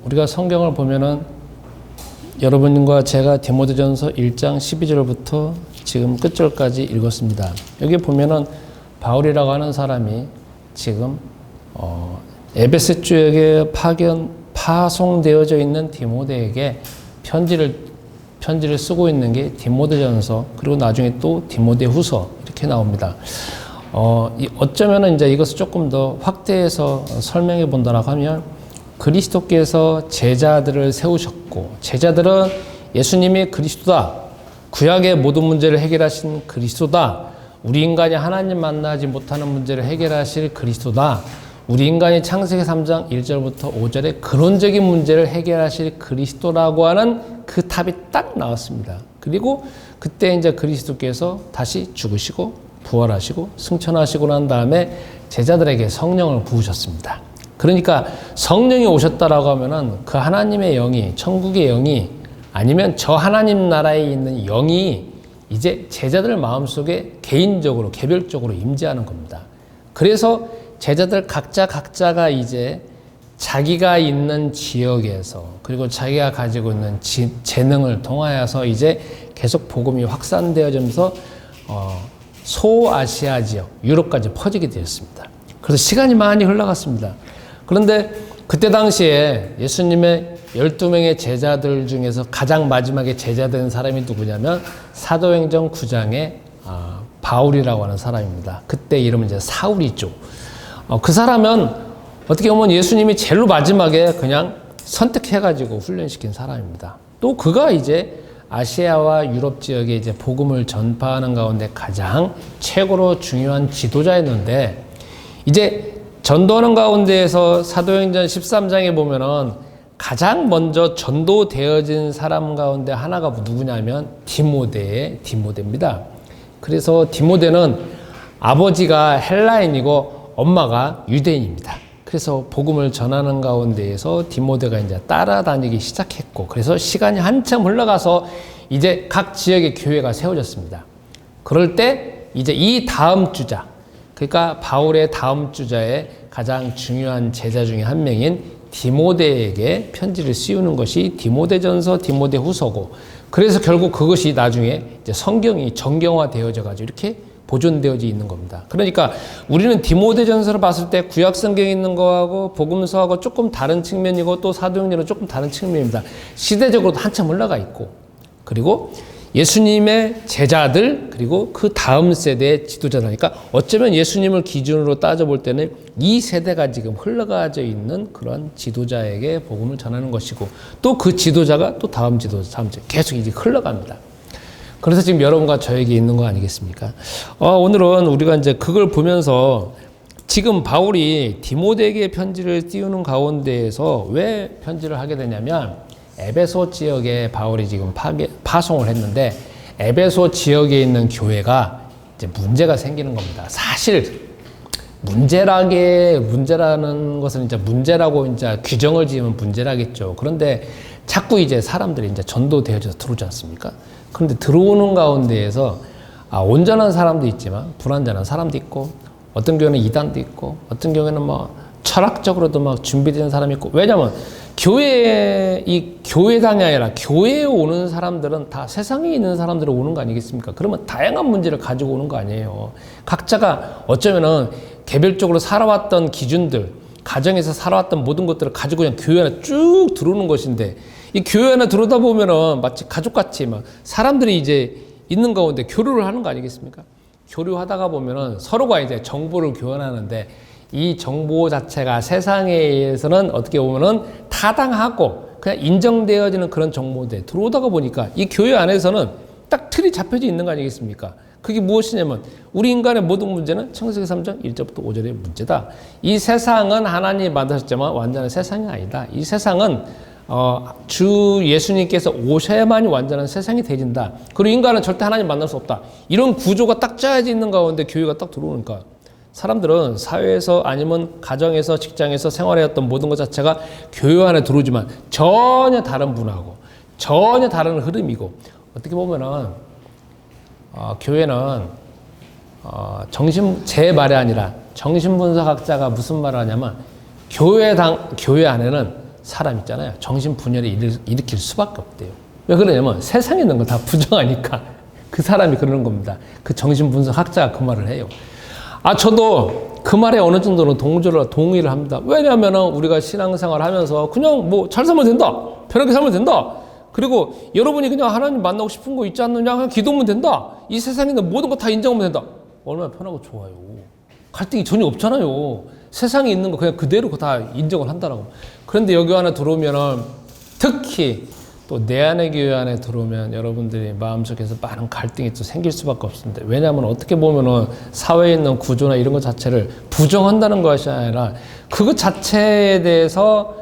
우리가 성경을 보면은 여러분과 제가 디모데전서 1장 12절부터 지금 끝절까지 읽었습니다. 여기 보면은 바울이라고 하는 사람이 지금 에베소 지역에 파송되어져 있는 디모데에게 편지를 쓰고 있는 게 디모데전서, 그리고 나중에 또 디모데후서 이렇게 나옵니다. 어쩌면은 이제 이것을 조금 더 확대해서 설명해 본다라고 하면, 그리스도께서 제자들을 세우셨고, 제자들은 예수님이 그리스도다, 구약의 모든 문제를 해결하신 그리스도다, 우리 인간이 하나님 만나지 못하는 문제를 해결하실 그리스도다, 우리 인간이 창세기 3장 1절부터 5절에 근원적인 문제를 해결하실 그리스도라고 하는 그 답이 딱 나왔습니다. 그리고 그때 이제 그리스도께서 다시 죽으시고 부활하시고 승천하시고 난 다음에 제자들에게 성령을 부으셨습니다. 그러니까 성령이 오셨다라고 하면은 그 하나님의 영이, 천국의 영이, 아니면 저 하나님 나라에 있는 영이 이제 제자들 마음속에 개인적으로, 개별적으로 임재하는 겁니다. 그래서 제자들 각자가 이제 자기가 있는 지역에서, 그리고 자기가 가지고 있는 재능을 통하여서 이제 계속 복음이 확산되어지면서 소아시아 지역, 유럽까지 퍼지게 되었습니다. 그래서 시간이 많이 흘러갔습니다. 그런데 그때 당시에 예수님의 12명의 제자들 중에서 가장 마지막에 제자된 사람이 누구냐면 사도행전 9장의 바울이라고 하는 사람입니다. 그때 이름은 이제 사울이죠. 그 사람은 어떻게 보면 예수님이 제일 마지막에 그냥 선택해가지고 훈련시킨 사람입니다. 또 그가 이제 아시아와 유럽 지역에 이제 복음을 전파하는 가운데 가장 최고로 중요한 지도자였는데, 이제 전도하는 가운데에서 사도행전 13장에 보면은 가장 먼저 전도되어진 사람 가운데 하나가 누구냐면 디모데입니다. 그래서 디모데는 아버지가 헬라인이고 엄마가 유대인입니다. 그래서 복음을 전하는 가운데에서 디모데가 이제 따라다니기 시작했고, 그래서 시간이 한참 흘러가서 이제 각 지역의 교회가 세워졌습니다. 그럴 때 이제 이 다음 주자, 그러니까 바울의 다음 주자의 가장 중요한 제자 중에 한 명인 디모데에게 편지를 씌우는 것이 디모데전서, 디모데후서고, 그래서 결국 그것이 나중에 이제 성경이 정경화되어져 가지고 이렇게 보존되어져 있는 겁니다. 그러니까 우리는 디모데전서를 봤을 때 구약 성경에 있는 거하고 복음서하고 조금 다른 측면이고, 또 사도행전은 조금 다른 측면입니다. 시대적으로도 한참 올라가 있고, 그리고 예수님의 제자들, 그리고 그 다음 세대의 지도자라니까 어쩌면 예수님을 기준으로 따져볼 때는 이 세대가 지금 흘러가져 있는 그런 지도자에게 복음을 전하는 것이고, 또 그 지도자가 또 다음 지도자, 계속 이제 흘러갑니다. 그래서 지금 여러분과 저에게 있는 거 아니겠습니까? 오늘은 우리가 이제 그걸 보면서 지금 바울이 디모데에게 편지를 띄우는 가운데에서 왜 편지를 하게 되냐면, 에베소 지역에 바울이 지금 파송을 했는데, 에베소 지역에 있는 교회가 이제 문제가 생기는 겁니다. 사실 문제라는 것은 이제 문제라고 이제 규정을 지으면 문제라겠죠. 그런데 자꾸 이제 사람들이 이제 전도되어져서 들어오지 않습니까? 그런데 들어오는 가운데에서 온전한 사람도 있지만 불완전한 사람도 있고, 어떤 경우는 이단도 있고, 어떤 경우에는 뭐 철학적으로도 막 준비된 사람이 있고. 왜냐면 이 교회당이 아니라 교회에 오는 사람들은 다 세상에 있는 사람들이 오는 거 아니겠습니까? 그러면 다양한 문제를 가지고 오는 거 아니에요. 각자가 어쩌면은 개별적으로 살아왔던 기준들, 가정에서 살아왔던 모든 것들을 가지고 그냥 교회 안에 쭉 들어오는 것인데, 이 교회 안에 들어오다 보면은 마치 가족같이 막 사람들이 이제 있는 가운데 교류를 하는 거 아니겠습니까? 교류하다가 보면은 서로가 이제 정보를 교환하는데, 이 정보 자체가 세상에 의해서는 어떻게 보면은 타당하고 그냥 인정되어지는 그런 정보인데, 들어오다가 보니까 이 교회 안에서는 딱 틀이 잡혀져 있는 거 아니겠습니까? 그게 무엇이냐면 우리 인간의 모든 문제는 창세기 3장 1절부터 5절의 문제다. 이 세상은 하나님이 만드셨지만 완전한 세상이 아니다. 이 세상은 주 예수님께서 오셔야만이 완전한 세상이 되진다. 그리고 인간은 절대 하나님 만날 수 없다. 이런 구조가 딱 짜여져 있는 가운데 교회가 딱 들어오니까 사람들은 사회에서 아니면 가정에서 직장에서 생활해왔던 모든 것 자체가 교회 안에 들어오지만 전혀 다른 문화고 전혀 다른 흐름이고, 어떻게 보면은 교회는 제 말이 아니라 정신분석학자가 무슨 말을 하냐면 교회 안에는 사람 있잖아요. 정신분열을 일으킬 수밖에 없대요. 왜 그러냐면 세상에 있는 걸 다 부정하니까 그 사람이 그러는 겁니다. 그 정신분석학자가 그 말을 해요. 저도 그 말에 어느 정도는 동의를 합니다. 왜냐하면 우리가 신앙생활 하면서 그냥 뭐 잘 살면 된다. 편하게 살면 된다. 그리고 여러분이 그냥 하나님 만나고 싶은 거 있지 않느냐? 그냥 기도하면 된다. 이 세상에 있는 모든 거 다 인정하면 된다. 얼마나 편하고 좋아요. 갈등이 전혀 없잖아요. 세상에 있는 거 그냥 그대로 다 인정을 한다라고. 그런데 여기 안에 들어오면은 특히 또 내 안의 교회 안에 들어오면 여러분들이 마음속에서 많은 갈등이 또 생길 수밖에 없습니다. 왜냐하면 어떻게 보면은 사회에 있는 구조나 이런 것 자체를 부정한다는 것이 아니라 그것 자체에 대해서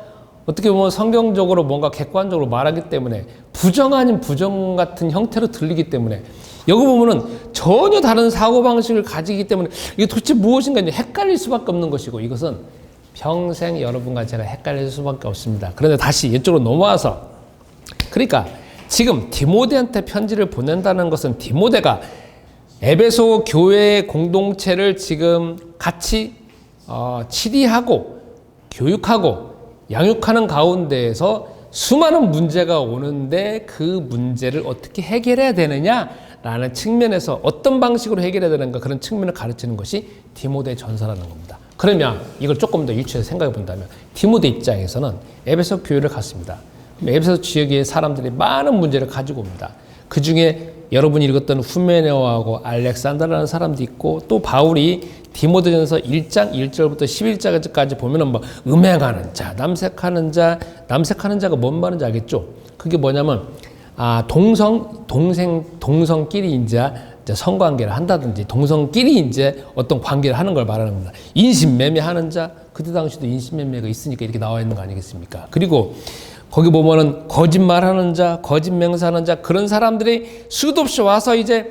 어떻게 보면 성경적으로 뭔가 객관적으로 말하기 때문에 부정 아닌 부정 같은 형태로 들리기 때문에 여기 보면은 전혀 다른 사고방식을 가지기 때문에 이게 도대체 무엇인가 이제 헷갈릴 수밖에 없는 것이고 이것은 평생 여러분과 제가 헷갈릴 수밖에 없습니다. 그런데 다시 이쪽으로 넘어와서 그러니까 지금 디모데한테 편지를 보낸다는 것은 디모데가 에베소 교회의 공동체를 지금 같이 치리하고 교육하고 양육하는 가운데에서 수많은 문제가 오는데 그 문제를 어떻게 해결해야 되느냐라는 측면에서 어떤 방식으로 해결해야 되는가 그런 측면을 가르치는 것이 디모데 전서라는 겁니다. 그러면 이걸 조금 더 유추해서 생각해 본다면 디모데 입장에서는 에베소 교회를 갔습니다. 에베소 지역의 사람들이 많은 문제를 가지고 옵니다. 그 중에 여러분이 읽었던 후메네오하고 알렉산더라는 사람도 있고 또 바울이 디모데전서 1장 1절부터 11절까지 보면은 뭐 음행하는 자, 남색하는 자가 뭔 말인지 알겠죠? 그게 뭐냐면 동성끼리 이제 성관계를 한다든지 동성끼리 이제 어떤 관계를 하는 걸 말하는 겁니다. 인신매매하는 자, 그때 당시도 인신매매가 있으니까 이렇게 나와 있는 거 아니겠습니까? 그리고 거기 보면은 거짓말하는 자, 거짓맹세하는 자 그런 사람들이 수도 없이 와서 이제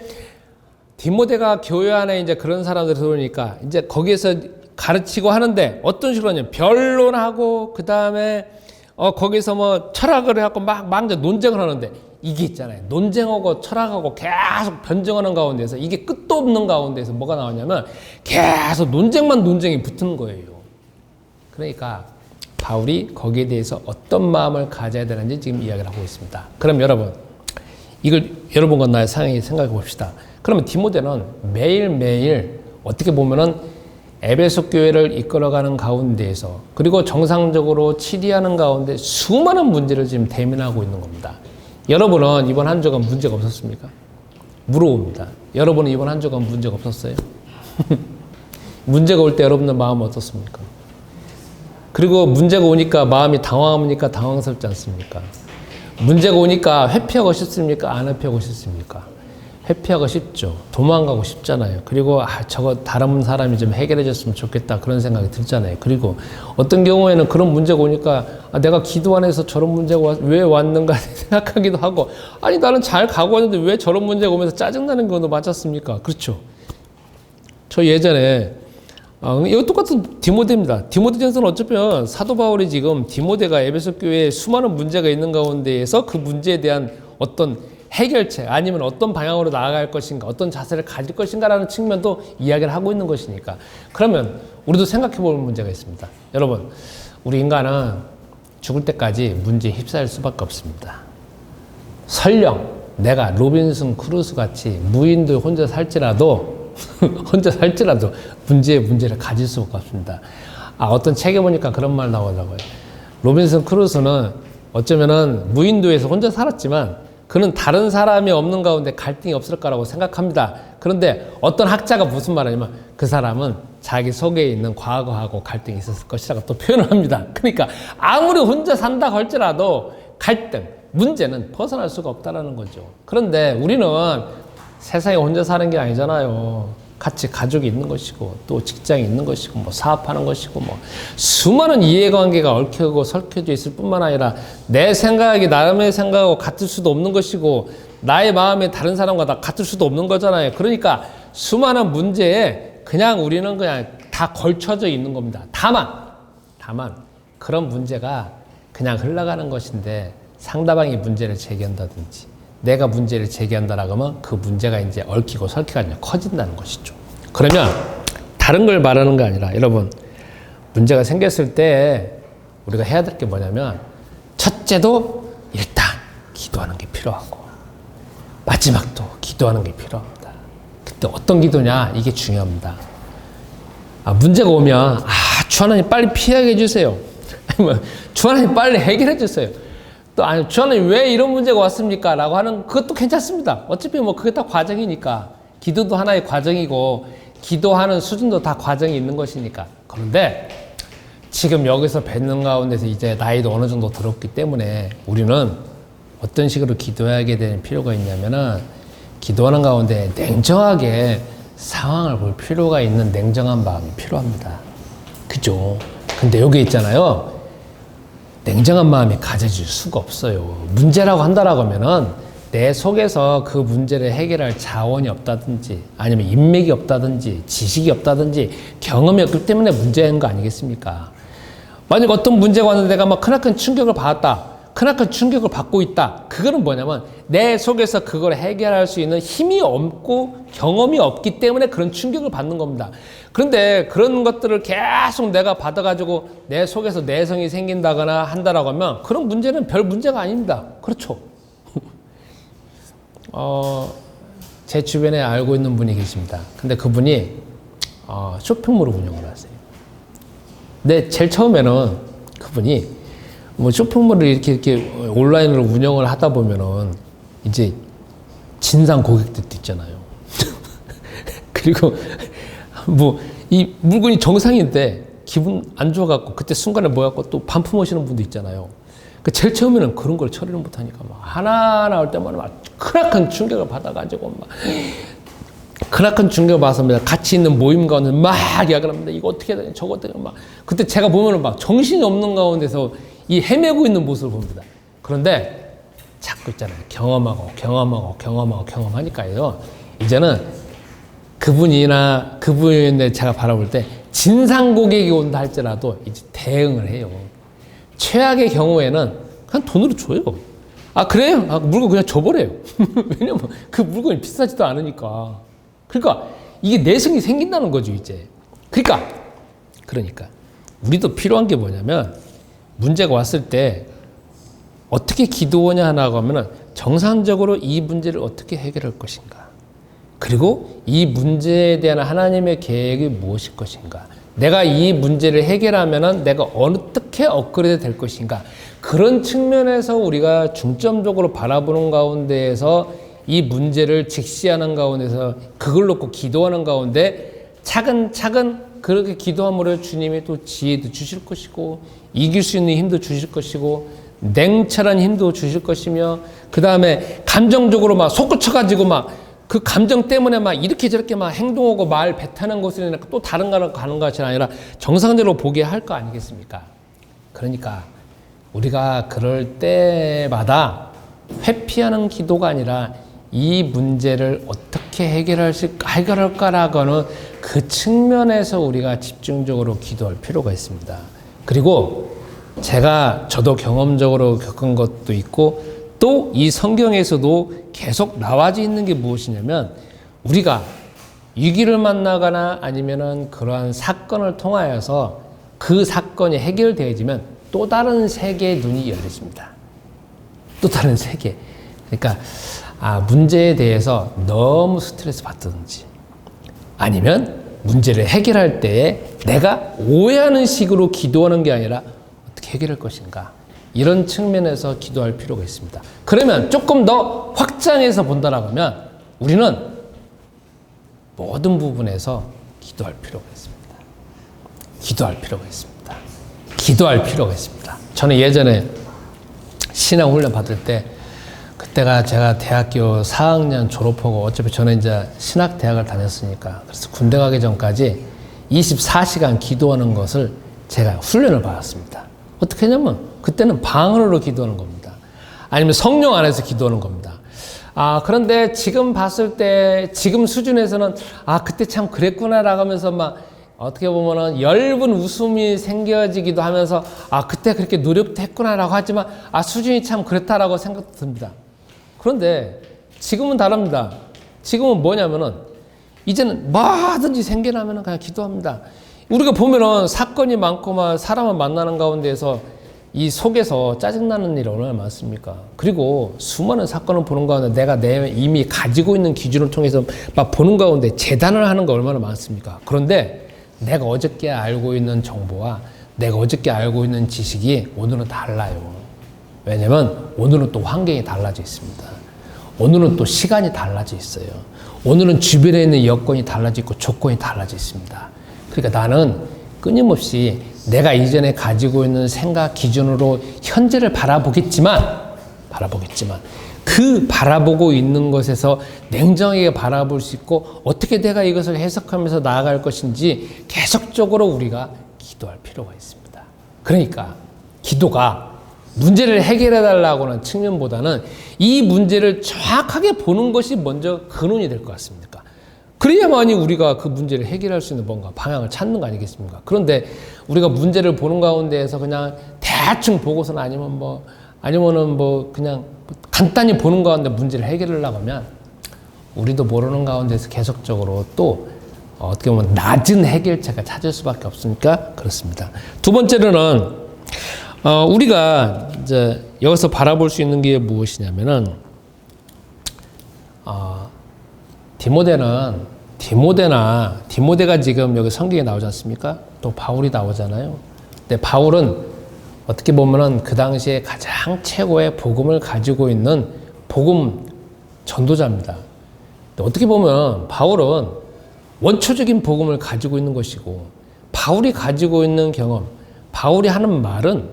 디모데가 교회 안에 이제 그런 사람들이 들어오니까 이제 거기에서 가르치고 하는데 어떤 식으로 하냐면 변론하고 그 다음에 거기서 뭐 철학을 해갖고 막 이제 논쟁을 하는데 이게 있잖아요. 논쟁하고 철학하고 계속 변증하는 가운데서 이게 끝도 없는 가운데서 뭐가 나오냐면 계속 논쟁이 붙는 거예요. 그러니까 바울이 거기에 대해서 어떤 마음을 가져야 되는지 지금 이야기를 하고 있습니다. 그럼 여러분, 이걸 여러분과 나의 상황에 생각해 봅시다. 그러면 디모데는 매일매일 어떻게 보면은 에베소 교회를 이끌어가는 가운데에서 그리고 정상적으로 치리하는 가운데 수많은 문제를 지금 대면하고 있는 겁니다. 여러분은 이번 한 주간 문제가 없었습니까? 물어봅니다. 여러분은 이번 한 주간 문제가 없었어요? 문제가 올 때 여러분들 마음은 어떻습니까? 그리고 문제가 오니까 마음이 당황합니까? 당황스럽지 않습니까? 문제가 오니까 회피하고 싶습니까? 안 회피하고 싶습니까? 회피하고 싶죠. 도망가고 싶잖아요. 그리고 저거 다른 사람이 좀 해결해 줬으면 좋겠다 그런 생각이 들잖아요. 그리고 어떤 경우에는 그런 문제가 오니까 내가 기도 안 해서 저런 문제가 왜 왔는가 생각하기도 하고 아니 나는 잘 가고 왔는데 왜 저런 문제가 오면서 짜증나는 경우도 맞았습니까? 그렇죠. 저 예전에 이거 똑같은 디모데입니다. 디모데전서는 어쩌면 사도 바울이 지금 디모데가 에베소 교회에 수많은 문제가 있는 가운데에서 그 문제에 대한 어떤 해결책 아니면 어떤 방향으로 나아갈 것인가 어떤 자세를 가질 것인가라는 측면도 이야기를 하고 있는 것이니까 그러면 우리도 생각해 볼 문제가 있습니다. 여러분 우리 인간은 죽을 때까지 문제에 휩싸일 수밖에 없습니다. 설령 내가 로빈슨 크루소 같이 무인도 혼자 살지라도 문제를 가질 수가 없습니다. 어떤 책에 보니까 그런 말 나오더라고요. 로빈슨 크루소는 어쩌면은 무인도에서 혼자 살았지만 그는 다른 사람이 없는 가운데 갈등이 없을 거라고 생각합니다. 그런데 어떤 학자가 무슨 말하냐면 그 사람은 자기 속에 있는 과거하고 갈등이 있었을 것이라고 또 표현을 합니다. 그러니까 아무리 혼자 산다 할지라도 갈등, 문제는 벗어날 수가 없다는 거죠. 그런데 우리는 세상에 혼자 사는 게 아니잖아요. 같이 가족이 있는 것이고 또 직장이 있는 것이고 뭐 사업하는 것이고 뭐 수많은 이해관계가 얽혀고 설켜져 있을 뿐만 아니라 내 생각이 남의 생각하고 같을 수도 없는 것이고 나의 마음이 다른 사람과 다 같을 수도 없는 거잖아요. 그러니까 수많은 문제에 그냥 우리는 그냥 다 걸쳐져 있는 겁니다. 다만 그런 문제가 그냥 흘러가는 것인데 상대방이 문제를 제기한다든지 내가 문제를 제기한다라고 하면 그 문제가 이제 얽히고 설키가 아니라 커진다는 것이죠. 그러면 다른 걸 말하는 게 아니라 여러분 문제가 생겼을 때 우리가 해야 될 게 뭐냐면 첫째도 일단 기도하는 게 필요하고 마지막도 기도하는 게 필요합니다. 그때 어떤 기도냐 이게 중요합니다. 문제가 오면 주 하나님 빨리 피하게 해주세요. 주 하나님 빨리 해결해 주세요. 또 주 하나님 왜 이런 문제가 왔습니까? 라고 하는 그것도 괜찮습니다. 어차피 뭐 그게 다 과정이니까. 기도도 하나의 과정이고 기도하는 수준도 다 과정이 있는 것이니까. 그런데 지금 여기서 뵙는 가운데서 이제 나이도 어느 정도 들었기 때문에 우리는 어떤 식으로 기도하게 되는 필요가 있냐면은 기도하는 가운데 냉정하게 상황을 볼 필요가 있는 냉정한 마음이 필요합니다. 그죠? 근데 여기 있잖아요. 냉정한 마음이 가져질 수가 없어요. 문제라고 한다라고 하면은 내 속에서 그 문제를 해결할 자원이 없다든지 아니면 인맥이 없다든지 지식이 없다든지 경험이 없기 때문에 문제인 거 아니겠습니까? 만약 어떤 문제가 왔는데 내가 막 크나큰 충격을 받았다. 크나큰 충격을 받고 있다. 그거는 뭐냐면 내 속에서 그걸 해결할 수 있는 힘이 없고 경험이 없기 때문에 그런 충격을 받는 겁니다. 그런데 그런 것들을 계속 내가 받아가지고 내 속에서 내성이 생긴다거나 한다라고 하면 그런 문제는 별 문제가 아닙니다. 그렇죠. 제 주변에 알고 있는 분이 계십니다. 근데 그분이 쇼핑몰을 운영을 하세요. 근데 제일 처음에는 그분이 뭐 쇼핑몰을 이렇게 온라인으로 운영을 하다 보면은 이제 진상 고객들도 있잖아요. 그리고 뭐 이 물건이 정상인데 기분 안 좋아갖고 그때 순간에 뭐갖고 또 반품하시는 분도 있잖아요. 그 제일 처음에는 그런 걸 처리를 못하니까 막 하나 나올 때마다 막 크나큰 충격을 받아가지고 막 크나큰 충격을 받아서 같이 있는 모임 가운데 막 이야기를 합니다. 이거 어떻게 해야 되냐 저거 어떻게 막 그때 제가 보면은 막 정신이 없는 가운데서 이 헤매고 있는 모습을 봅니다. 그런데 자꾸 있잖아요. 경험하니까요. 이제는 그분인데 제가 바라볼 때 진상 고객이 온다 할지라도 이제 대응을 해요. 최악의 경우에는 그냥 돈으로 줘요. 그래요? 물건 그냥 줘버려요. 왜냐면 그 물건이 비싸지도 않으니까. 그러니까 이게 내성이 생긴다는 거죠, 이제. 그러니까 우리도 필요한 게 뭐냐면 문제가 왔을 때 어떻게 기도하냐 하나고 하면은 정상적으로 이 문제를 어떻게 해결할 것인가. 그리고 이 문제에 대한 하나님의 계획이 무엇일 것인가. 내가 이 문제를 해결하면은 내가 어떻게 업그레이드 될 것인가. 그런 측면에서 우리가 중점적으로 바라보는 가운데에서 이 문제를 직시하는 가운데서 그걸 놓고 기도하는 가운데 차근차근 그렇게 기도함으로 주님이 또 지혜도 주실 것이고 이길 수 있는 힘도 주실 것이고 냉철한 힘도 주실 것이며 그 다음에 감정적으로 막 솟구쳐가지고 막 그 감정 때문에 막 이렇게 저렇게 막 행동하고 말 뱉하는 것을 또 다른 가로 가는 것이 아니라 정상적으로 보게 할 거 아니겠습니까? 그러니까 우리가 그럴 때마다 회피하는 기도가 아니라 이 문제를 어떻게 해결할까라고 하는 그 측면에서 우리가 집중적으로 기도할 필요가 있습니다. 그리고 저도 경험적으로 겪은 것도 있고 또 이 성경에서도 계속 나와져 있는 게 무엇이냐면 우리가 위기를 만나거나 아니면은 그러한 사건을 통하여서 그 사건이 해결되어지면 또 다른 세계의 눈이 열려집니다. 또 다른 세계. 그러니까 문제에 대해서 너무 스트레스 받든지 아니면 문제를 해결할 때에 내가 오해하는 식으로 기도하는 게 아니라 어떻게 해결할 것인가. 이런 측면에서 기도할 필요가 있습니다. 그러면 조금 더 확장해서 본다라고 하면 우리는 모든 부분에서 기도할 필요가 있습니다. 기도할 필요가 있습니다. 저는 예전에 신앙훈련 받을 때 그때가 제가 대학교 4학년 졸업하고 어차피 저는 이제 신학대학을 다녔으니까 그래서 군대 가기 전까지 24시간 기도하는 것을 제가 훈련을 받았습니다. 어떻게 하냐면 그때는 방언으로 기도하는 겁니다. 아니면 성령 안에서 기도하는 겁니다. 그런데 지금 봤을 때 지금 수준에서는 그때 참 그랬구나라고 하면서 막 어떻게 보면은 엷은 웃음이 생겨지기도 하면서 그때 그렇게 노력도 했구나라고 하지만 수준이 참 그렇다라고 생각도 듭니다. 그런데 지금은 다릅니다. 지금은 뭐냐면은 이제는 뭐든지 생겨나면은 그냥 기도합니다. 우리가 보면은 사건이 많고 막 사람을 만나는 가운데에서 이 속에서 짜증나는 일이 얼마나 많습니까? 그리고 수많은 사건을 보는 가운데 내가 이미 가지고 있는 기준을 통해서 막 보는 가운데 재단을 하는 거 얼마나 많습니까? 그런데 내가 어저께 알고 있는 정보와 내가 어저께 알고 있는 지식이 오늘은 달라요. 왜냐면 오늘은 또 환경이 달라져 있습니다. 오늘은 또 시간이 달라져 있어요. 오늘은 주변에 있는 여건이 달라져 있고 조건이 달라져 있습니다. 그러니까 나는 끊임없이 내가 이전에 가지고 있는 생각 기준으로 현재를 바라보겠지만 그 바라보고 있는 것에서 냉정하게 바라볼 수 있고 어떻게 내가 이것을 해석하면서 나아갈 것인지 계속적으로 우리가 기도할 필요가 있습니다. 그러니까 기도가 문제를 해결해 달라고 하는 측면보다는 이 문제를 정확하게 보는 것이 먼저 근원이 될 것 같습니다. 그래야만이 우리가 그 문제를 해결할 수 있는 뭔가 방향을 찾는 거 아니겠습니까? 그런데 우리가 문제를 보는 가운데에서 그냥 대충 보고서는 아니면은 그냥 간단히 보는 가운데 문제를 해결하려고 하면 우리도 모르는 가운데서 계속적으로 또 어떻게 보면 낮은 해결책을 찾을 수밖에 없으니까 그렇습니다. 두 번째로는 우리가 이제 여기서 바라볼 수 있는 게 무엇이냐면은 디모데가 지금 여기 성경에 나오지 않습니까? 또 바울이 나오잖아요. 근데 바울은 어떻게 보면은 그 당시에 가장 최고의 복음을 가지고 있는 복음 전도자입니다. 근데 어떻게 보면 바울은 원초적인 복음을 가지고 있는 것이고 바울이 가지고 있는 경험, 바울이 하는 말은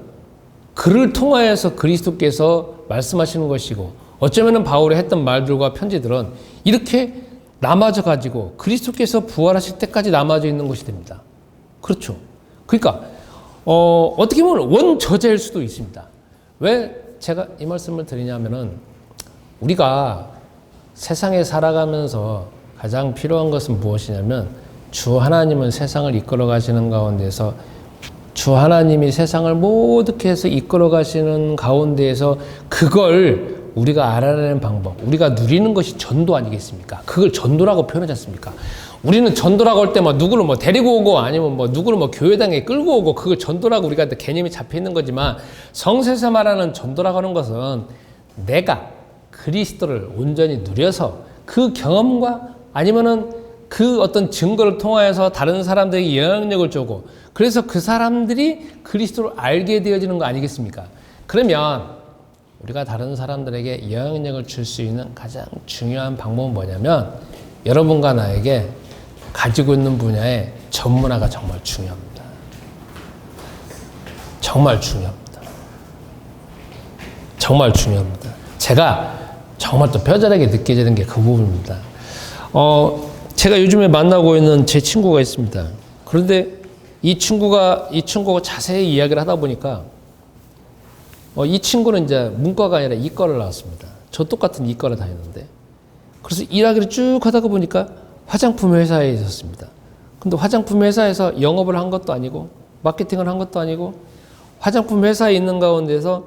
그를 통하여서 그리스도께서 말씀하시는 것이고 어쩌면은 바울이 했던 말들과 편지들은 이렇게 남아져 가지고 그리스도께서 부활하실 때까지 남아져 있는 것이 됩니다. 그렇죠. 그러니까 어떻게 보면 원저자일 수도 있습니다. 왜 제가 이 말씀을 드리냐면은 우리가 세상에 살아가면서 가장 필요한 것은 무엇이냐면 주 하나님은 세상을 이끌어 가시는 가운데서 주 하나님이 세상을 모두게 해서 이끌어 가시는 가운데에서 그걸 우리가 알아내는 방법, 우리가 누리는 것이 전도 아니겠습니까? 그걸 전도라고 표현하지 않습니까? 우리는 전도라고 할 때 누구를 데리고 오고 아니면 누구를 교회당에 끌고 오고 그걸 전도라고 우리가 개념이 잡혀 있는 거지만 성서에서 말하는 전도라고 하는 것은 내가 그리스도를 온전히 누려서 그 경험과 아니면은 그 어떤 증거를 통하여서 다른 사람들에게 영향력을 주고 그래서 그 사람들이 그리스도를 알게 되어지는 거 아니겠습니까? 그러면 우리가 다른 사람들에게 영향력을 줄 수 있는 가장 중요한 방법은 뭐냐면 여러분과 나에게 가지고 있는 분야의 전문화가 정말 중요합니다. 정말 중요합니다. 정말 중요합니다. 제가 정말 또 뼈저리게 느껴지는 게 그 부분입니다. 제가 요즘에 만나고 있는 제 친구가 있습니다. 그런데 이 친구가 자세히 이야기를 하다 보니까 이 친구는 이제 문과가 아니라 이과를 나왔습니다. 저 똑같은 이과를 다녔는데. 그래서 일하기를 쭉 하다가 보니까 화장품 회사에 있었습니다. 근데 화장품 회사에서 영업을 한 것도 아니고, 마케팅을 한 것도 아니고, 화장품 회사에 있는 가운데서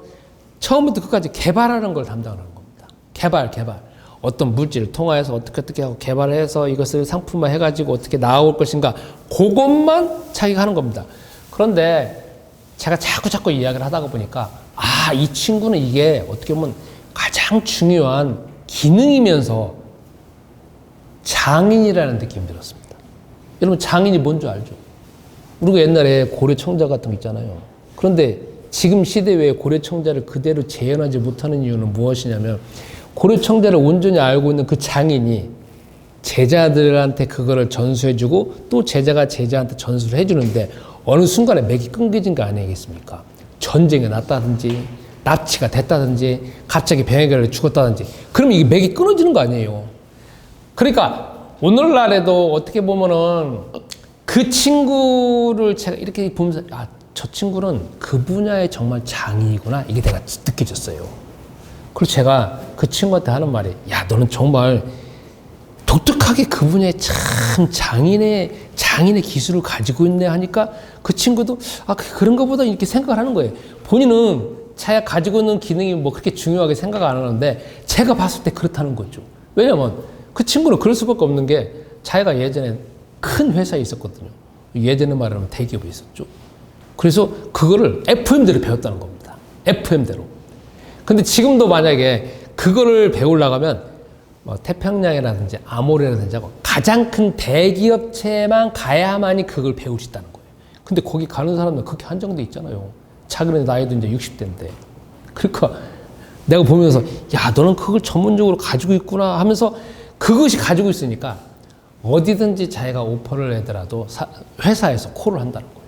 처음부터 끝까지 개발하는 걸 담당하는 겁니다. 개발. 어떤 물질을 통하여서 어떻게 하고 개발해서 이것을 상품화 해가지고 어떻게 나올 것인가, 그것만 자기가 하는 겁니다. 그런데 제가 자꾸 이야기를 하다가 보니까 이 친구는 이게 어떻게 보면 가장 중요한 기능이면서 장인이라는 느낌이 들었습니다. 여러분 장인이 뭔지 알죠? 우리가 옛날에 고려청자 같은 거 있잖아요. 그런데 지금 시대 외에 고려청자를 그대로 재현하지 못하는 이유는 무엇이냐면 고려청자를 온전히 알고 있는 그 장인이 제자들한테 그거를 전수해주고 또 제자가 제자한테 전수를 해주는데 어느 순간에 맥이 끊겨진 거 아니겠습니까? 전쟁이 났다든지 납치가 됐다든지 갑자기 병에 걸려 죽었다든지 그러면 이게 맥이 끊어지는 거 아니에요. 그러니까 오늘날에도 어떻게 보면은 그 친구를 제가 이렇게 보면서 저 친구는 그 분야에 정말 장인이구나 이게 내가 느껴졌어요. 그리고 제가 그 친구한테 하는 말이 너는 정말 독특하게 그 분야에 참 장인의 기술을 가지고 있네 하니까 그 친구도 그런 것보다 이렇게 생각을 하는 거예요. 본인은 자기가 가지고 있는 기능이 그렇게 중요하게 생각 안 하는데 제가 봤을 때 그렇다는 거죠. 왜냐면 그 친구는 그럴 수밖에 없는 게 자기가 예전에 큰 회사에 있었거든요. 예전에 말하면 대기업에 있었죠. 그래서 그거를 FM대로 배웠다는 겁니다. FM대로. 근데 지금도 만약에 그거를 배우려고 하면 뭐 태평양이라든지 아모레라든지 하고 가장 큰 대기업체만 가야만이 그걸 배울 수 있다는 거예요. 근데 거기 가는 사람들 그렇게 한정돼 있잖아요. 자기네 나이도 이제 60대인데. 그러니까 내가 보면서 야, 너는 그걸 전문적으로 가지고 있구나 하면서 그것이 가지고 있으니까 어디든지 자기가 오퍼를 내더라도 회사에서 콜을 한다는 거예요.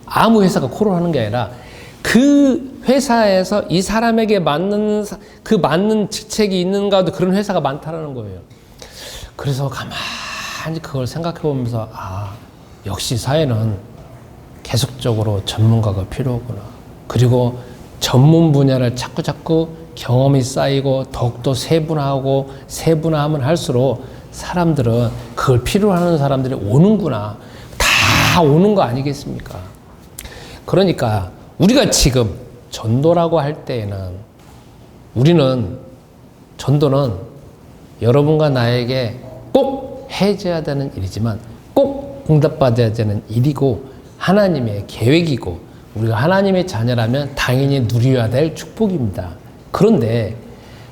아무 회사가 콜을 하는 게 아니라 그 회사에서 이 사람에게 맞는 직책이 있는가도 그런 회사가 많다라는 거예요. 그래서 가만히 그걸 생각해 보면서 역시 사회는 계속적으로 전문가가 필요하구나. 그리고 전문 분야를 자꾸 경험이 쌓이고 더욱더 세분화하면 할수록 사람들은 그걸 필요로 하는 사람들이 오는구나. 다 오는 거 아니겠습니까? 그러니까 우리가 지금 전도라고 할 때에는 전도는 여러분과 나에게 꼭 해줘야 되는 일이지만 꼭 응답받아야 되는 일이고 하나님의 계획이고 우리가 하나님의 자녀라면 당연히 누려야 될 축복입니다. 그런데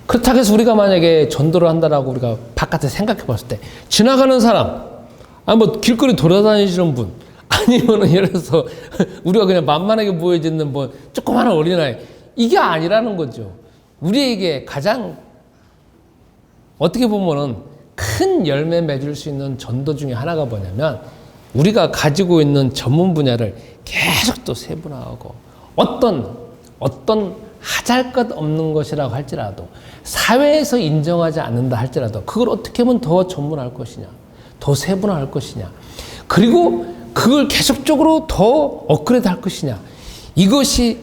그렇다고 해서 우리가 만약에 전도를 한다라고 우리가 바깥에 생각해 봤을 때 지나가는 사람, 뭐 길거리 돌아다니시는 분, 아니면은 예를 들어서 우리가 그냥 만만하게 보여지는 뭐 조그마한 어린아이, 이게 아니라는 거죠. 우리에게 가장 어떻게 보면은 큰 열매 맺을 수 있는 전도 중에 하나가 뭐냐면 우리가 가지고 있는 전문 분야를 계속 또 세분화하고 어떤 하잘것없는 것이라고 할지라도 사회에서 인정하지 않는다 할지라도 그걸 어떻게 하면 더 전문화할 것이냐, 더 세분화할 것이냐, 그리고 그걸 계속적으로 더 업그레이드 할 것이냐, 이것이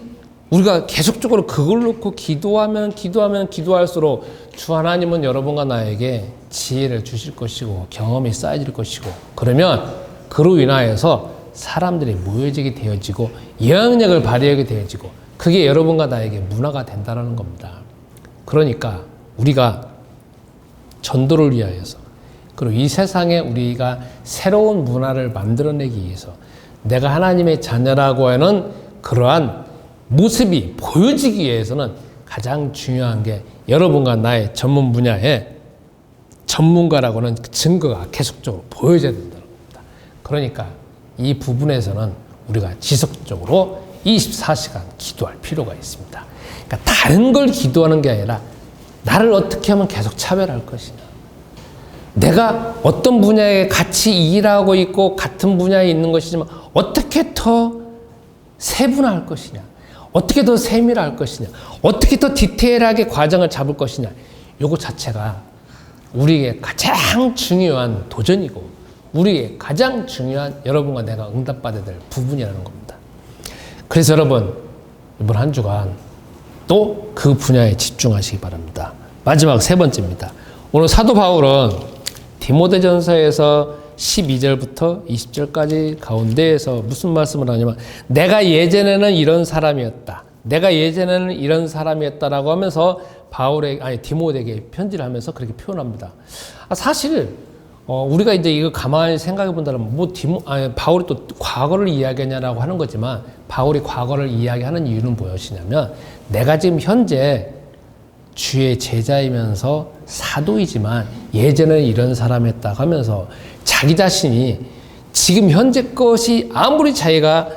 우리가 계속적으로 그걸 놓고 기도할수록 주 하나님은 여러분과 나에게 지혜를 주실 것이고 경험이 쌓여질 것이고, 그러면 그로 인하여서 사람들이 모여지게 되어지고 영향력을 발휘하게 되어지고 그게 여러분과 나에게 문화가 된다는 겁니다. 그러니까 우리가 전도를 위하여서 그리고 이 세상에 우리가 새로운 문화를 만들어내기 위해서 내가 하나님의 자녀라고 하는 그러한 모습이 보여지기 위해서는 가장 중요한 게 여러분과 나의 전문 분야에 전문가라고 하는 증거가 계속적으로 보여져야 된다는 겁니다. 그러니까 이 부분에서는 우리가 지속적으로 24시간 기도할 필요가 있습니다. 그러니까 다른 걸 기도하는 게 아니라 나를 어떻게 하면 계속 차별할 것이냐, 내가 어떤 분야에 같이 일하고 있고 같은 분야에 있는 것이지만 어떻게 더 세분화할 것이냐, 어떻게 더 세밀할 것이냐, 어떻게 더 디테일하게 과정을 잡을 것이냐, 요거 자체가 우리에게 가장 중요한 도전이고 우리에게 가장 중요한 여러분과 내가 응답받아야 될 부분이라는 겁니다. 그래서 여러분 이번 한 주간 또 그 분야에 집중하시기 바랍니다. 마지막 세 번째입니다. 오늘 사도 바울은 디모데전서에서 12절부터 20절까지 가운데에서 무슨 말씀을 하냐면 내가 예전에는 이런 사람이었다. 내가 예전에는 이런 사람이었다라고 하면서 디모데에게 편지를 하면서 그렇게 표현합니다. 사실 우리가 이제 이거 가만히 생각해 본다면 바울이 또 과거를 이야기하냐라고 하는 거지만 바울이 과거를 이야기하는 이유는 무엇이냐면 내가 지금 현재 주의 제자이면서 사도이지만 예전에는 이런 사람이었다고 하면서 자기 자신이 지금 현재 것이 아무리 자기가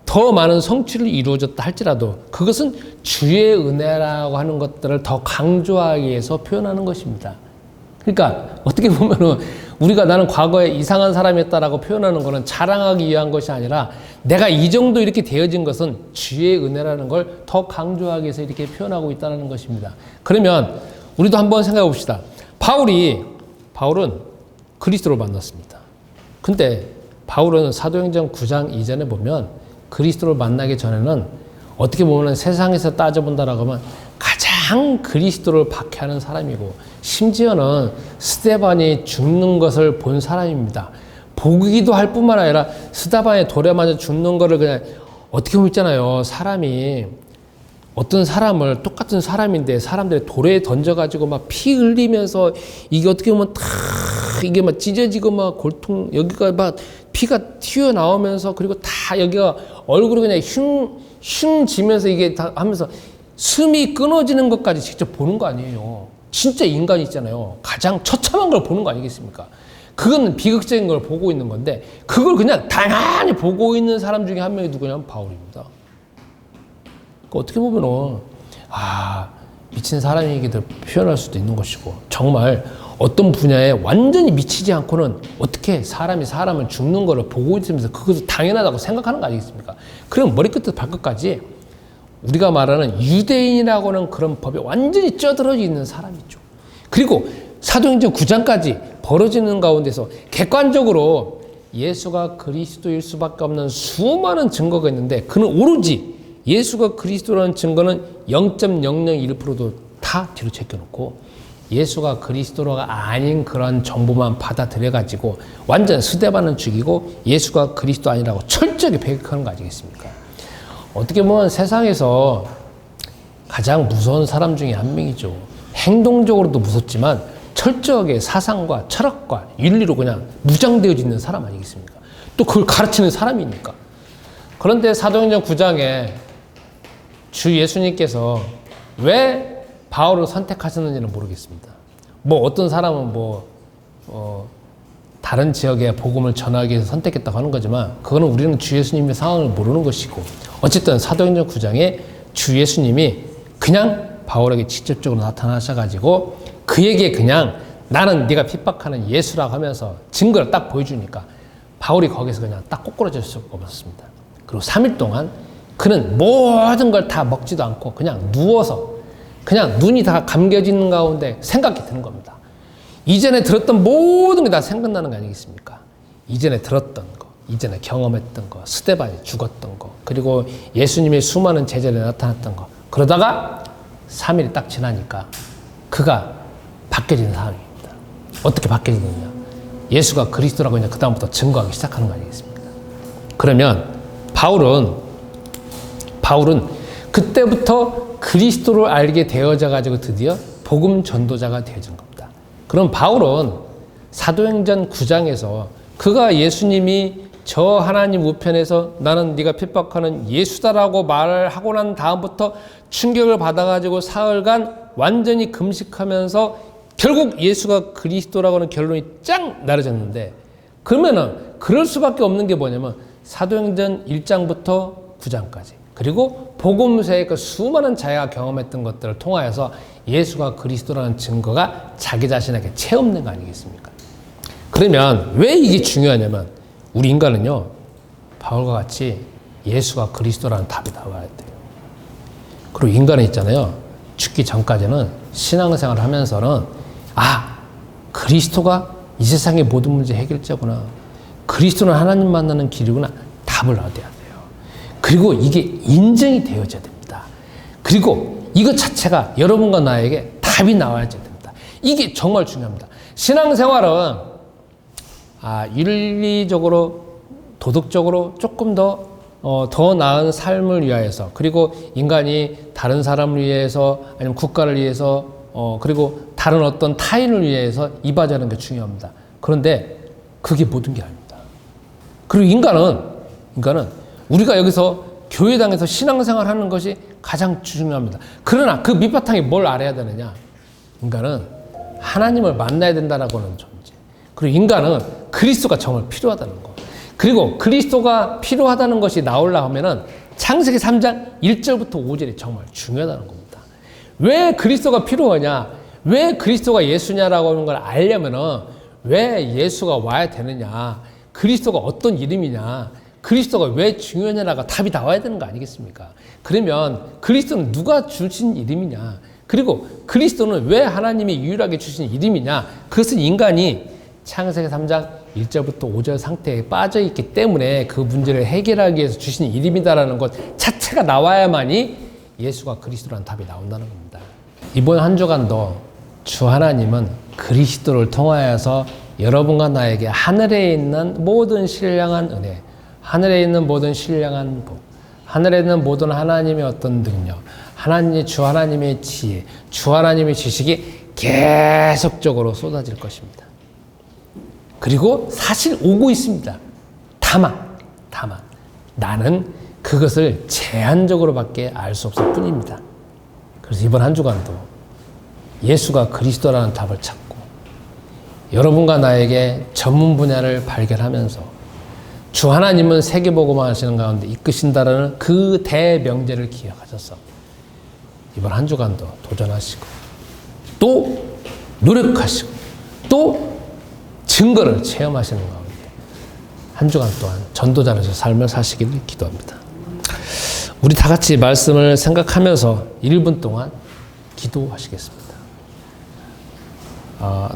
더 많은 성취를 이루어졌다 할지라도 그것은 주의 은혜라고 하는 것들을 더 강조하기 위해서 표현하는 것입니다. 그러니까 어떻게 보면은 우리가 나는 과거에 이상한 사람이었다라고 표현하는 것은 자랑하기 위한 것이 아니라 내가 이 정도 이렇게 되어진 것은 주의 은혜라는 걸 더 강조하기 위해서 이렇게 표현하고 있다는 것입니다. 그러면 우리도 한번 생각해 봅시다. 바울은 그리스도를 만났습니다. 근데 바울은 사도행전 9장 이전에 보면 그리스도를 만나기 전에는 어떻게 보면 세상에서 따져본다라고 하면 가장 그리스도를 박해하는 사람이고 심지어는 스데반이 죽는 것을 본 사람입니다. 보기도 할 뿐만 아니라 스데반이 돌에 맞아 죽는 거를 그냥 어떻게 보면 있잖아요. 사람이 어떤 사람을 똑같은 사람인데 사람들이 돌에 던져가지고 막 피 흘리면서 이게 어떻게 보면 다 이게 막 찢어지고 막 골통, 여기가 막 피가 튀어나오면서, 그리고 다 여기가 얼굴이 그냥 흉 지면서 이게 다 하면서 숨이 끊어지는 것까지 직접 보는 거 아니에요. 진짜 인간이 있잖아요. 가장 처참한 걸 보는 거 아니겠습니까? 그건 비극적인 걸 보고 있는 건데, 그걸 그냥 당연히 보고 있는 사람 중에 한 명이 누구냐면 바울입니다. 어떻게 보면은, 미친 사람이기도 표현할 수도 있는 것이고, 정말 어떤 분야에 완전히 미치지 않고는 어떻게 사람이 사람을 죽는 거를 보고 있으면서 그것을 당연하다고 생각하는 거 아니겠습니까? 그럼 머리끝부터 발끝까지 우리가 말하는 유대인이라고는 그런 법에 완전히 쩌들어져 있는 사람이죠. 그리고 사도행전 9장까지 벌어지는 가운데서 객관적으로 예수가 그리스도일 수밖에 없는 수많은 증거가 있는데, 그는 오로지 예수가 그리스도라는 증거는 0.001%도 다 뒤로 제껴놓고 예수가 그리스도가 아닌 그런 정보만 받아들여가지고 완전 스데반은 죽이고 예수가 그리스도 아니라고 철저하게 배격하는 거 아니겠습니까? 어떻게 보면 세상에서 가장 무서운 사람 중에 한 명이죠. 행동적으로도 무섭지만 철저하게 사상과 철학과 윤리로 그냥 무장되어져 있는 사람 아니겠습니까? 또 그걸 가르치는 사람이니까. 그런데 사도행전 9장에 주 예수님께서 왜 바울을 선택하셨는지는 모르겠습니다. 뭐 어떤 사람은 다른 지역에 복음을 전하기 위해서 선택했다고 하는 거지만, 그거는 우리는 주 예수님의 상황을 모르는 것이고, 어쨌든 사도행전 9장에 주 예수님이 그냥 바울에게 직접적으로 나타나셔가지고 그에게 그냥 나는 네가 핍박하는 예수라고 하면서 증거를 딱 보여주니까 바울이 거기서 그냥 딱 꼬꾸라질 수가 없었습니다. 그리고 3일 동안 그는 모든 걸 다 먹지도 않고 그냥 누워서 그냥 눈이 다 감겨지는 가운데 생각이 드는 겁니다. 이전에 들었던 모든 게 다 생각나는 거 아니겠습니까? 이전에 들었던 거, 이전에 경험했던 거, 스데반이 죽었던 거, 그리고 예수님의 수많은 제자들이 나타났던 거. 그러다가 3일이 딱 지나니까 그가 바뀌어지는 상황입니다. 어떻게 바뀌어지느냐? 예수가 그리스도라고 이제 그다음부터 증거하기 시작하는 거 아니겠습니까? 그러면 바울은 그때부터 그리스도를 알게 되어져 가지고 드디어 복음 전도자가 되어진 겁니다. 그럼 바울은 사도행전 9장에서 그가 예수님이 저 하나님 우편에서 나는 네가 핍박하는 예수다라고 말을 하고 난 다음부터 충격을 받아가지고 사흘간 완전히 금식하면서 결국 예수가 그리스도라고 하는 결론이 짱 나눠졌는데, 그러면은 그럴 수밖에 없는 게 뭐냐면 사도행전 1장부터 9장까지 그리고 복음서의 그 수많은 자기가 경험했던 것들을 통하여서 예수가 그리스도라는 증거가 자기 자신에게 체험된 거 아니겠습니까? 그러면 왜 이게 중요하냐면 우리 인간은요, 바울과 같이 예수가 그리스도라는 답이 나와야 돼요. 그리고 인간은 있잖아요, 죽기 전까지는 신앙생활을 하면서는 그리스도가 이 세상의 모든 문제 해결자구나, 그리스도는 하나님 만나는 길이구나, 답을 얻어야 돼요. 그리고 이게 인정이 되어져야 됩니다. 그리고 이것 자체가 여러분과 나에게 답이 나와야 됩니다. 이게 정말 중요합니다. 신앙생활은 윤리적으로, 도덕적으로 조금 더 나은 삶을 위하여서, 그리고 인간이 다른 사람을 위해서, 아니면 국가를 위해서, 그리고 다른 어떤 타인을 위해서 이바지하는 게 중요합니다. 그런데 그게 모든 게 아닙니다. 그리고 인간은 우리가 여기서 교회당에서 신앙생활 하는 것이 가장 중요합니다. 그러나 그 밑바탕에 뭘 알아야 되느냐? 인간은 하나님을 만나야 된다라고 하는 존재. 그리고 인간은 그리스도가 정말 필요하다는 거. 그리고 그리스도가 필요하다는 것이 나오려고 하면은 창세기 3장 1절부터 5절이 정말 중요하다는 겁니다. 왜 그리스도가 필요하냐? 왜 그리스도가 예수냐라고 하는 걸 알려면은 왜 예수가 와야 되느냐? 그리스도가 어떤 이름이냐? 그리스도가 왜 중요하냐가 답이 나와야 되는 거 아니겠습니까? 그러면 그리스도는 누가 주신 이름이냐? 그리고 그리스도는 왜 하나님이 유일하게 주신 이름이냐? 그것은 인간이 창세기 3장 1절부터 5절 상태에 빠져 있기 때문에 그 문제를 해결하기 위해서 주신 이름이다라는 것 자체가 나와야만이 예수가 그리스도라는 답이 나온다는 겁니다. 이번 한 주간도 주 하나님은 그리스도를 통하여서 여러분과 나에게 하늘에 있는 모든 신령한 은혜, 하늘에 있는 모든 신령한 복, 하늘에 있는 모든 하나님의 어떤 능력, 주 하나님의 지혜, 주 하나님의 지식이 계속적으로 쏟아질 것입니다. 그리고 사실 오고 있습니다. 다만 나는 그것을 제한적으로밖에 알 수 없을 뿐입니다. 그래서 이번 한 주간도 예수가 그리스도라는 답을 찾고 여러분과 나에게 전문 분야를 발견하면서 주 하나님은 세계복음화 하시는 가운데 이끄신다라는 그 대명제를 기억하셔서 이번 한 주간도 도전하시고 또 노력하시고 또 증거를 체험하시는 가운데 한 주간 동안 전도자로서 삶을 사시기를 기도합니다. 우리 다 같이 말씀을 생각하면서 1분 동안 기도하시겠습니다.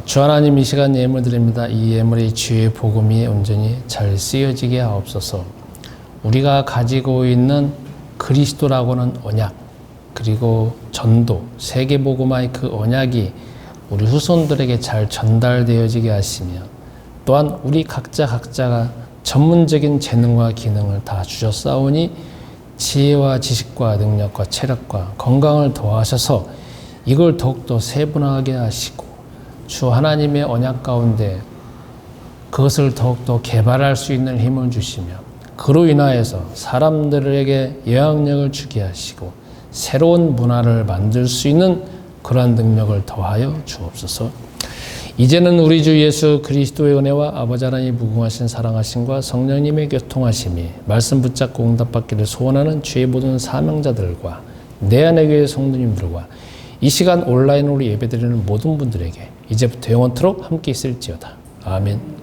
주 하나님, 이 시간 예물 드립니다. 이 예물이 주의 복음이 온전히 잘 쓰여지게 하옵소서. 우리가 가지고 있는 그리스도라고는 언약, 그리고 전도, 세계복음화의 그 언약이 우리 후손들에게 잘 전달되어지게 하시며, 또한 우리 각자가 전문적인 재능과 기능을 다 주셨사오니 지혜와 지식과 능력과 체력과 건강을 더하셔서 이걸 더욱더 세분화하게 하시고 주 하나님의 언약 가운데 그것을 더욱더 개발할 수 있는 힘을 주시며, 그로 인하여서 사람들에게 영향력을 주게 하시고 새로운 문화를 만들 수 있는 그러한 능력을 더하여 주옵소서. 이제는 우리 주 예수 그리스도의 은혜와 아버지 하나님의 무궁하신 사랑하심과 성령님의 교통하심이 말씀 붙잡고 응답받기를 소원하는 주의 모든 사명자들과 내 안의 교회 성도님들과 이 시간 온라인으로 예배드리는 모든 분들에게 이제부터 영원토록 함께 있을지어다. 아멘.